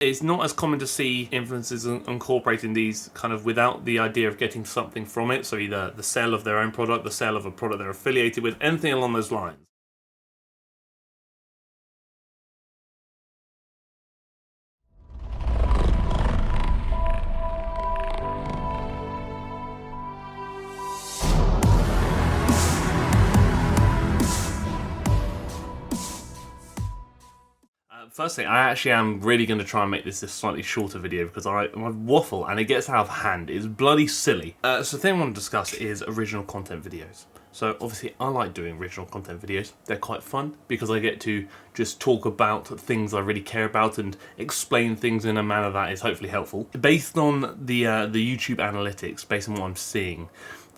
It's not as common to see influencers incorporating these kind of without the idea of getting something from it. So either the sale of their own product, the sale of a product they're affiliated with, anything along those lines. Firstly, I actually am really going to try and make this a slightly shorter video because I waffle and it gets out of hand. It's bloody silly. So the thing I want to discuss is original content videos. So obviously I like doing original content videos. They're quite fun because I get to just talk about things I really care about and explain things in a manner that is hopefully helpful. Based on the YouTube analytics, based on what I'm seeing,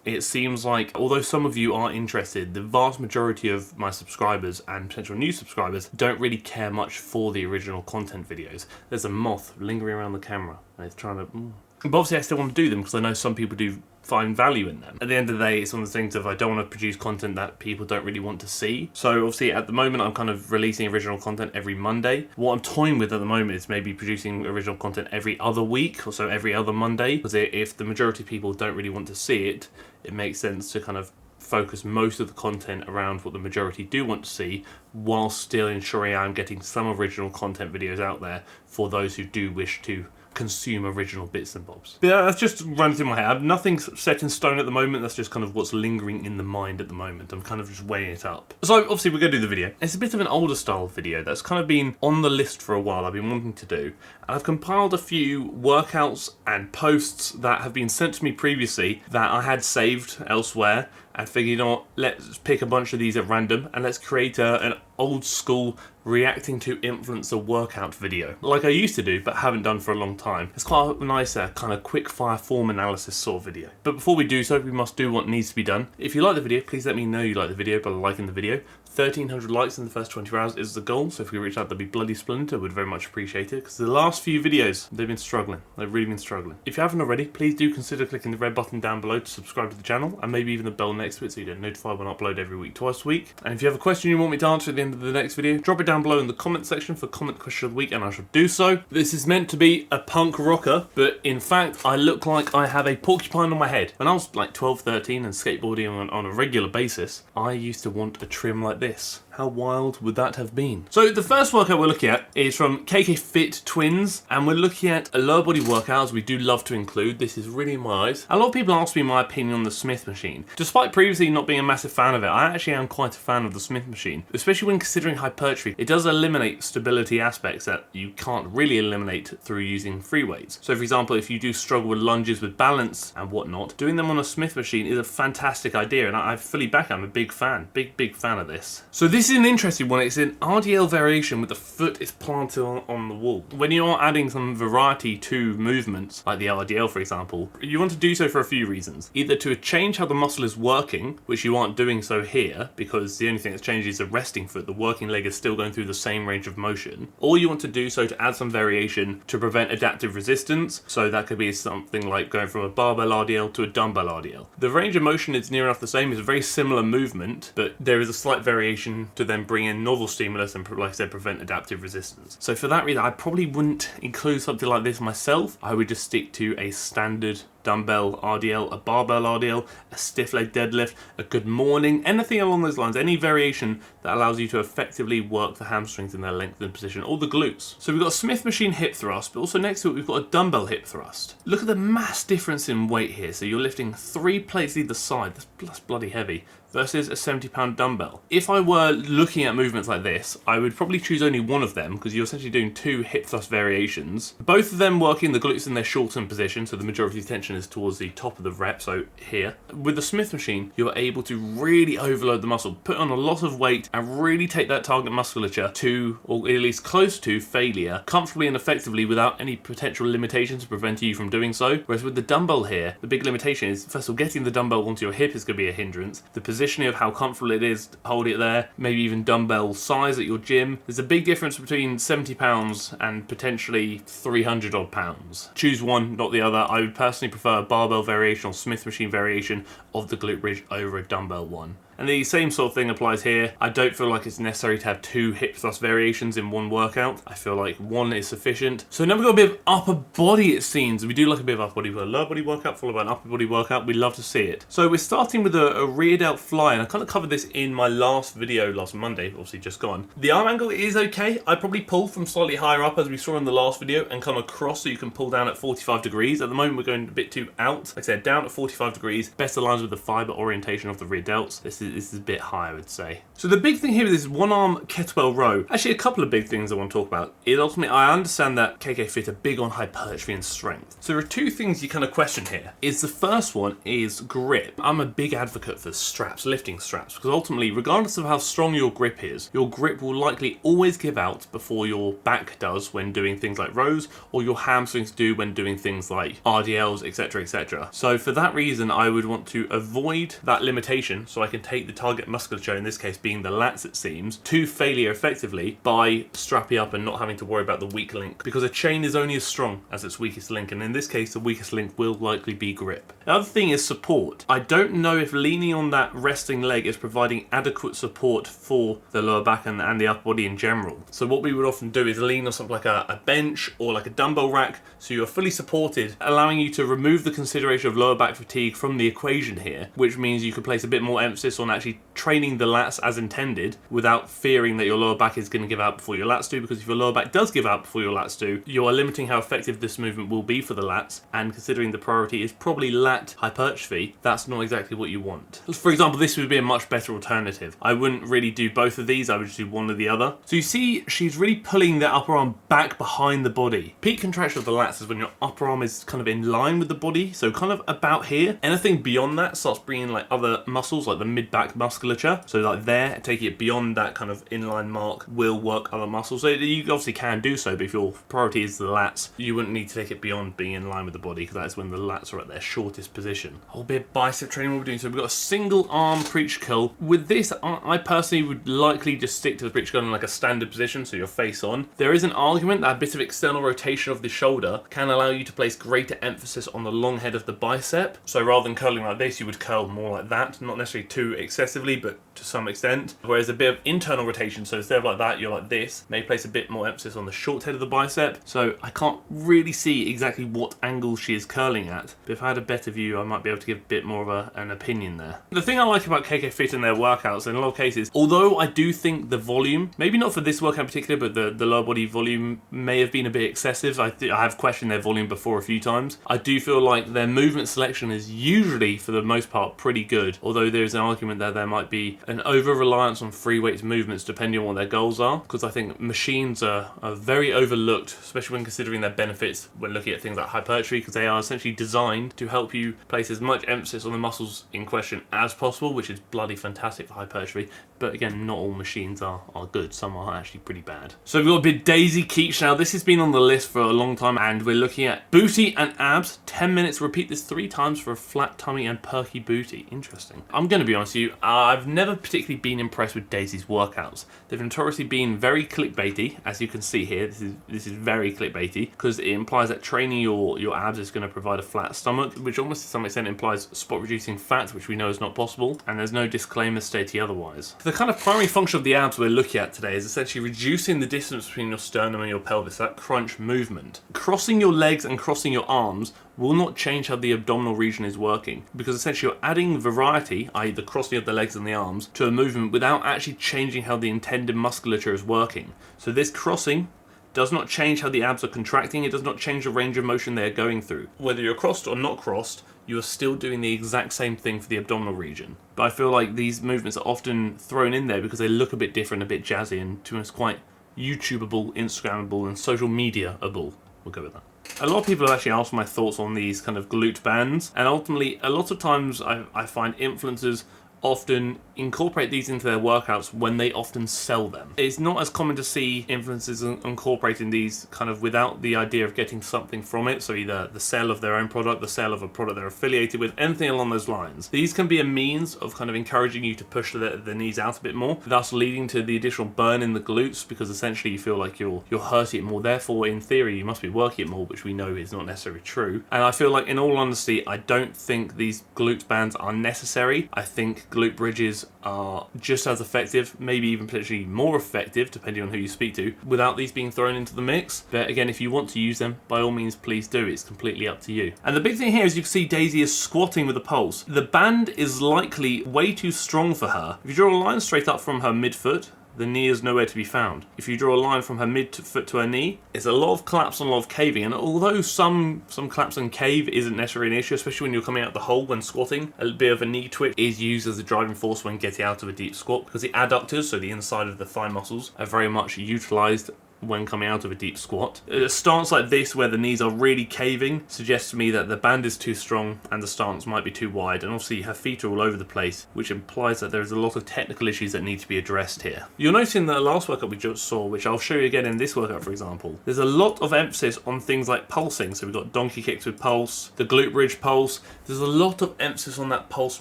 it seems like, although some of you are interested, the vast majority of my subscribers and potential new subscribers don't really care much for the original content videos. There's a moth lingering around the camera and it's trying to... But obviously I still want to do them because I know some people do find value in them. At the end of the day, it's one of the things of I don't want to produce content that people don't really want to see. So obviously at the moment I'm kind of releasing original content every Monday. What I'm toying with at the moment is maybe producing original content every other week or so every other Monday, because if the majority of people don't really want to see it, it makes sense to kind of focus most of the content around what the majority do want to see, while still ensuring I'm getting some original content videos out there for those who do wish to consume original bits and bobs. But yeah, that's just running through my head. I have nothing set in stone at the moment. That's just kind of what's lingering in the mind at the moment. I'm kind of just weighing it up. So obviously we're going to do the video. It's a bit of an older style video that's kind of been on the list for a while. I've been wanting to do. And I've compiled a few workouts and posts that have been sent to me previously that I had saved elsewhere. I figured, you know what, let's pick a bunch of these at random and let's create an old school reacting to influencer workout video, like I used to do but haven't done for a long time. It's quite a nice kind of quick fire form analysis sort of video. But before we do so, we must do what needs to be done. If you like the video, please let me know you like the video by liking the video. 1,300 likes in the first 24 hours is the goal, so if we reach that, that'd be bloody splendid. I would very much appreciate it, because the last few videos, they've been struggling. They've really been struggling. If you haven't already, please do consider clicking the red button down below to subscribe to the channel, and maybe even the bell next to it so you get notified when I upload every week, twice a week. And if you have a question you want me to answer at the end of the next video, drop it down below in the comment section for comment question of the week, and I shall do so. This is meant to be a punk rocker, but in fact, I look like I have a porcupine on my head. When I was like 12, 13 and skateboarding on a regular basis, I used to want a trim like this. How wild would that have been? So the first workout we're looking at is from KK Fit Twins, and we're looking at a lower body workout, as we do love to include. This is really in my eyes. A lot of people ask me my opinion on the Smith machine. Despite previously not being a massive fan of it, I actually am quite a fan of the Smith machine, especially when considering hypertrophy. It does eliminate stability aspects that you can't really eliminate through using free weights. So for example, if you do struggle with lunges with balance and whatnot, doing them on a Smith machine is a fantastic idea, and I fully back it. I'm a big fan, big fan of this. So this is an interesting one. It's an RDL variation with the foot is planted on the wall. When you are adding some variety to movements, like the RDL for example, you want to do so for a few reasons. Either to change how the muscle is working, which you aren't doing so here, because the only thing that's changed is the resting foot. The working leg is still going through the same range of motion. Or you want to do so to add some variation to prevent adaptive resistance. So that could be something like going from a barbell RDL to a dumbbell RDL. The range of motion is near enough the same. It's a very similar movement, but there is a slight variation to then bring in novel stimulus and, like I said, prevent adaptive resistance. So for that reason, I probably wouldn't include something like this myself. I would just stick to a standard dumbbell RDL, a barbell RDL, a stiff leg deadlift, a good morning, anything along those lines, any variation that allows you to effectively work the hamstrings in their lengthened position, or the glutes. So we've got a Smith machine hip thrust, but also next to it we've got a dumbbell hip thrust. Look at the mass difference in weight here. So you're lifting 3 plates either side, that's bloody heavy, versus a 70-pound dumbbell. If I were looking at movements like this, I would probably choose only one of them, because you're essentially doing 2 hip thrust variations. Both of them working the glutes in their shortened position, so the majority of tension is towards the top of the rep, so here. With the Smith machine, you're able to really overload the muscle, put on a lot of weight, and really take that target musculature to, or at least close to, failure, comfortably and effectively without any potential limitations preventing you from doing so. Whereas with the dumbbell here, the big limitation is, first of all, getting the dumbbell onto your hip is going to be a hindrance. The positioning of how comfortable it is to hold it there, maybe even dumbbell size at your gym. There's a big difference between 70 pounds and potentially 300 odd pounds. Choose one, not the other. I would personally prefer a barbell variation or Smith machine variation of the glute bridge over a dumbbell one. And the same sort of thing applies here. I don't feel like it's necessary to have 2 hip thrust variations in one workout. I feel like 1 is sufficient. So now we've got a bit of upper body, it seems. We do like a bit of upper body with a lower body workout, followed by an upper body workout. We love to see it. So we're starting with a rear delt fly, and I kind of covered this in my last video last Monday, obviously just gone. The arm angle is okay. I probably pull from slightly higher up, as we saw in the last video, and come across so you can pull down at 45 degrees. At the moment we're going a bit too out. Like I said, down at 45 degrees, best aligns with the fiber orientation of the rear delts. This is a bit high, I would say. So the big thing here is this one arm kettlebell row. Actually, a couple of big things I want to talk about is ultimately, I understand that KK Fit are big on hypertrophy and strength. So there are 2 things you kind of question here. The first one is grip. I'm a big advocate for straps, lifting straps, because ultimately, regardless of how strong your grip is, your grip will likely always give out before your back does when doing things like rows, or your hamstrings do when doing things like RDLs, etc, etc. So for that reason, I would want to avoid that limitation so I can take the target musculature, in this case being the lats it seems, to failure effectively by strapping up and not having to worry about the weak link, because a chain is only as strong as its weakest link, and in this case the weakest link will likely be grip. The other thing is support. I don't know if leaning on that resting leg is providing adequate support for the lower back and the upper body in general. So what we would often do is lean on something like a bench or like a dumbbell rack, so you're fully supported, allowing you to remove the consideration of lower back fatigue from the equation here, which means you could place a bit more emphasis on actually training the lats as intended without fearing that your lower back is going to give out before your lats do, because if your lower back does give out before your lats do, you are limiting how effective this movement will be for the lats, and considering the priority is probably lat hypertrophy, that's not exactly what you want. For example, this would be a much better alternative. I wouldn't really do both of these, I would just do one or the other. So you see she's really pulling the upper arm back behind the body. Peak contraction of the lats is when your upper arm is kind of in line with the body, so kind of about here. Anything beyond that starts bringing like other muscles, like the mid-back musculature. So like there, taking it beyond that kind of inline mark will work other muscles. So you obviously can do so, but if your priority is the lats, you wouldn't need to take it beyond being in line with the body, because that's when the lats are at their shortest position. A whole bit of bicep training we're doing. So we've got a single arm preacher curl. With this, I personally would likely just stick to the preacher curl in like a standard position, so you're face on. There is an argument that a bit of external rotation of the shoulder can allow you to place greater emphasis on the long head of the bicep. So rather than curling like this, you would curl more like that, not necessarily too excessively, but to some extent. Whereas a bit of internal rotation, so instead of like that, you're like this, may place a bit more emphasis on the short head of the bicep. So I can't really see exactly what angle she is curling at, but if I had a better view, I might be able to give a bit more of an opinion there. The thing I like about KK Fit and their workouts, in a lot of cases, although I do think the volume, maybe not for this workout in particular, but the lower body volume may have been a bit excessive. I have questioned their volume before a few times. I do feel like their movement selection is usually, for the most part, pretty good, although there's an argument that there might be an over-reliance on free weights movements depending on what their goals are, because I think machines are very overlooked, especially when considering their benefits when looking at things like hypertrophy, because they are essentially designed to help you place as much emphasis on the muscles in question as possible, which is bloody fantastic for hypertrophy. But again, not all machines are good. Some are actually pretty bad. So we've got a bit Daisy Keech now. This has been on the list for a long time, and we're looking at booty and abs. 10 minutes, repeat this 3 times for a flat tummy and perky booty. Interesting. I'm going to be honest with you, I've never particularly been impressed with Daisy's workouts. They've notoriously been very clickbaity, as you can see here. This is very clickbaity, because it implies that training your abs is going to provide a flat stomach, which almost to some extent implies spot reducing fat, which we know is not possible, and there's no disclaimer stating otherwise. The kind of primary function of the abs we're looking at today is essentially reducing the distance between your sternum and your pelvis, that crunch movement. Crossing your legs and crossing your arms will not change how the abdominal region is working, because essentially you're adding variety, i.e. the crossing of the legs and the arms, to a movement without actually changing how the intended musculature is working. So this crossing does not change how the abs are contracting, it does not change the range of motion they are going through. Whether you're crossed or not crossed, you are still doing the exact same thing for the abdominal region. But I feel like these movements are often thrown in there because they look a bit different, a bit jazzy, and to us quite YouTubeable, Instagrammable, and social media-able. We'll go with that. A lot of people have actually asked my thoughts on these kind of glute bands, and ultimately a lot of times I find influencers often incorporate these into their workouts when they often sell them. It's not as common to see influencers incorporating these kind of without the idea of getting something from it, so either the sale of their own product, the sale of a product they're affiliated with, anything along those lines. These can be a means of kind of encouraging you to push the knees out a bit more, thus leading to the additional burn in the glutes, because essentially you feel like you're hurting it more. Therefore, in theory, you must be working it more, which we know is not necessarily true. And I feel like, in all honesty, I don't think these glute bands are necessary. I think glute bridges are just as effective, maybe even potentially more effective, depending on who you speak to, without these being thrown into the mix. But again, if you want to use them, by all means, please do. It's completely up to you. And the big thing here is you can see Daisy is squatting with a pulse. The band is likely way too strong for her. If you draw a line straight up from her midfoot, the knee is nowhere to be found. If you draw a line from her mid-foot to her knee, it's a lot of collapse and a lot of caving. And although some collapse and cave isn't necessarily an issue, especially when you're coming out the hole when squatting, a bit of a knee twitch is used as a driving force when getting out of a deep squat, because the adductors, so the inside of the thigh muscles, are very much utilized when coming out of a deep squat. A stance like this, where the knees are really caving, suggests to me that the band is too strong and the stance might be too wide, and obviously her feet are all over the place, which implies that there's a lot of technical issues that need to be addressed here. You'll notice in the last workout we just saw, which I'll show you again in this workout for example, there's a lot of emphasis on things like pulsing. So we've got donkey kicks with pulse, the glute bridge pulse. There's a lot of emphasis on that pulse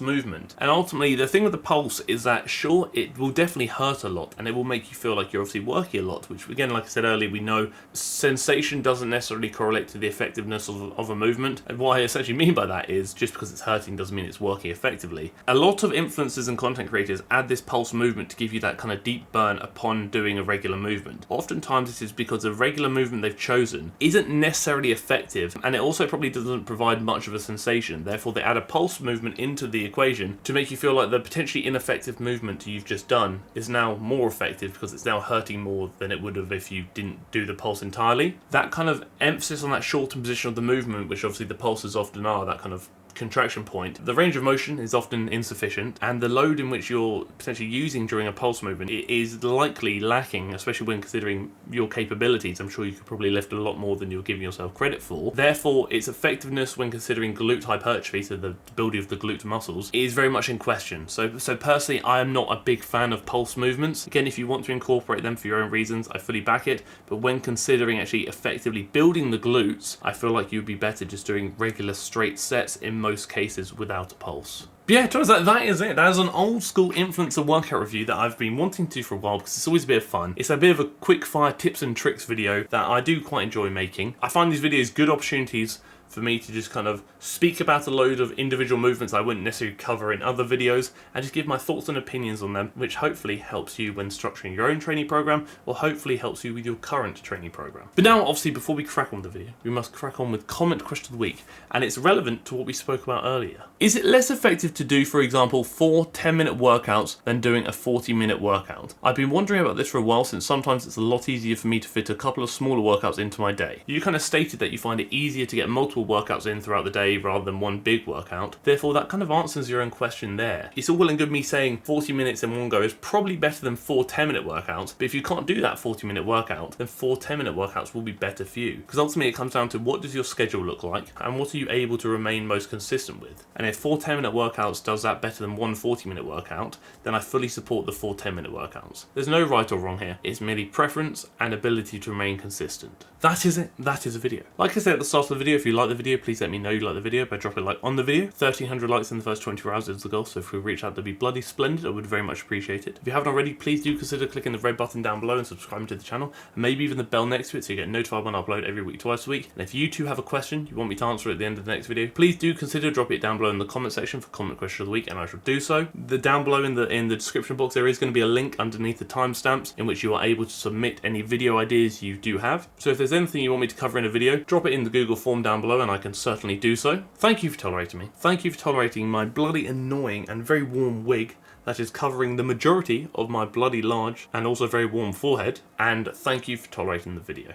movement, and ultimately the thing with the pulse is that sure, it will definitely hurt a lot and it will make you feel like you're obviously working a lot, which again, like I said earlier, we know sensation doesn't necessarily correlate to the effectiveness of a movement. And what I essentially mean by that is just because it's hurting doesn't mean it's working effectively. A lot of influencers and content creators add this pulse movement to give you that kind of deep burn upon doing a regular movement. Oftentimes this is because the regular movement they've chosen isn't necessarily effective, and it also probably doesn't provide much of a sensation. Therefore they add a pulse movement into the equation to make you feel like the potentially ineffective movement you've just done is now more effective because it's now hurting more than it would have if you didn't do the pulse entirely. That kind of emphasis on that shortened position of the movement, which obviously the pulses often are, that kind of contraction point, the range of motion is often insufficient, and the load in which you're potentially using during a pulse movement is likely lacking, especially when considering your capabilities. I'm sure you could probably lift a lot more than you're giving yourself credit for. Therefore, its effectiveness when considering glute hypertrophy, so the building of the glute muscles, is very much in question. So personally, I am not a big fan of pulse movements. Again, if you want to incorporate them for your own reasons, I fully back it, but when considering actually effectively building the glutes, I feel like you'd be better just doing regular straight sets in most cases without a pulse. But yeah, turns out that is it. That is an old school influencer workout review that I've been wanting to do for a while because it's always a bit of fun. It's a bit of a quick fire tips and tricks video that I do quite enjoy making. I find these videos good opportunities for me to just kind of speak about a load of individual movements I wouldn't necessarily cover in other videos and just give my thoughts and opinions on them, which hopefully helps you when structuring your own training program, or hopefully helps you with your current training program. But now, obviously, before we crack on with the video, we must crack on with comment question of the week, and it's relevant to what we spoke about earlier. Is it less effective to do, for example, 4 10-minute workouts than doing a 40-minute workout? I've been wondering about this for a while, since sometimes it's a lot easier for me to fit a couple of smaller workouts into my day. You kind of stated that you find it easier to get multiple workouts in throughout the day rather than one big workout. Therefore, that kind of answers your own question there. It's all well and good me saying 40 minutes in one go is probably better than 4 10-minute workouts, but if you can't do that 40-minute workout, then 4 10-minute workouts will be better for you. Because ultimately it comes down to what does your schedule look like and what are you able to remain most consistent with. And if 4 10-minute workouts does that better than one 40-minute workout, then I fully support the 4 10-minute workouts. There's no right or wrong here. It's merely preference and ability to remain consistent. That is it. That is a video. Like I said at the start of the video, if you like the video, please let me know you like the video by dropping a like on the video. 1,300 likes in the first 24 hours is the goal, so if we reach that, that'd be bloody splendid. I would very much appreciate it. If you haven't already, please do consider clicking the red button down below and subscribing to the channel, and maybe even the bell next to it so you get notified when I upload every week, twice a week. And if you too have a question you want me to answer at the end of the next video, please do consider dropping it down below in the comment section for comment question of the week, and I shall do so. Down below in the description box, there is going to be a link underneath the timestamps in which you are able to submit any video ideas you do have. So if there's anything you want me to cover in a video, drop it in the Google form down below and I can certainly do so. Thank you for tolerating me. Thank you for tolerating my bloody annoying and very warm wig that is covering the majority of my bloody large and also very warm forehead. And thank you for tolerating the video.